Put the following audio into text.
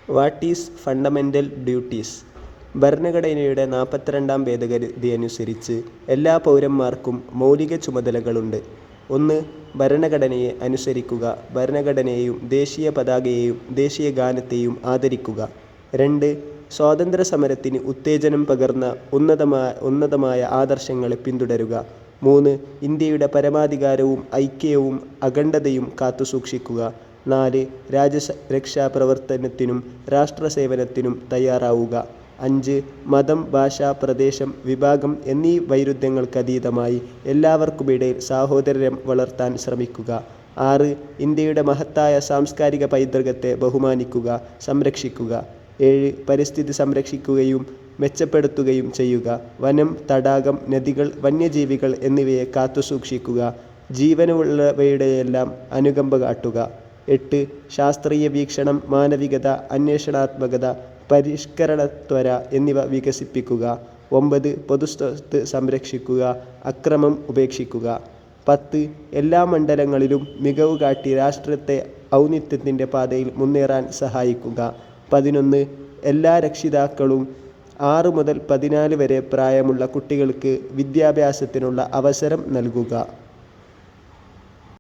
What is fundamental duties? ഭരണഘടനയുടെ 42-ാം ഭേദഗതിയനുസരിച്ച് എല്ലാ പൗരന്മാർക്കും മൗലിക ചുമതലകളുണ്ട്. 1. ഭരണഘടനയെ അനുസരിക്കുക. ഭരണഘടനയെയും ദേശീയ പതാകയെയും ദേശീയ ഗാനത്തെയും ആദരിക്കുക. 2. സ്വാതന്ത്ര്യസമരത്തിന് ഉത്തേജനം പകർന്ന ഉന്നതമായ ആദർശങ്ങളെ പിന്തുടരുക. 3. ഇന്ത്യയുടെ പരമാധികാരവും ഐക്യവും അഖണ്ഡതയും കാത്തുസൂക്ഷിക്കുക. 4. രാജ്യരക്ഷാപ്രവർത്തനത്തിനും രാഷ്ട്രസേവനത്തിനും തയ്യാറാവുക. 5. മതം, ഭാഷ, പ്രദേശം, വിഭാഗം എന്നീ വൈരുദ്ധ്യങ്ങൾക്കതീതമായി എല്ലാവർക്കുമിടയിൽ സാഹോദര്യം വളർത്താൻ ശ്രമിക്കുക. 6. ഇന്ത്യയുടെ മഹത്തായ സാംസ്കാരിക പൈതൃകത്തെ ബഹുമാനിക്കുക, സംരക്ഷിക്കുക. 7. പരിസ്ഥിതി സംരക്ഷിക്കുകയും മെച്ചപ്പെടുത്തുകയും ചെയ്യുക. വനം, തടാകം, നദികൾ, വന്യജീവികൾ എന്നിവയെ കാത്തുസൂക്ഷിക്കുക. ജീവനുള്ളവയുടെയെല്ലാം അനുകമ്പ കാട്ടുക. 8. ശാസ്ത്രീയ വീക്ഷണം, മാനവികത, അന്വേഷണാത്മകത, പരിഷ്കരണത്വര എന്നിവ വികസിപ്പിക്കുക. 9. പൊതുസ്വത്ത് സംരക്ഷിക്കുക, അക്രമം ഉപേക്ഷിക്കുക. 10. എല്ലാ മണ്ഡലങ്ങളിലും മികവ് കാട്ടി രാഷ്ട്രത്തെ ഔന്നത്യത്തിൻ്റെ പാതയിൽ മുന്നേറാൻ സഹായിക്കുക. 11. എല്ലാ രക്ഷിതാക്കളും 6 മുതൽ 14 വരെ പ്രായമുള്ള കുട്ടികൾക്ക് വിദ്യാഭ്യാസത്തിനുള്ള അവസരം നൽകുക.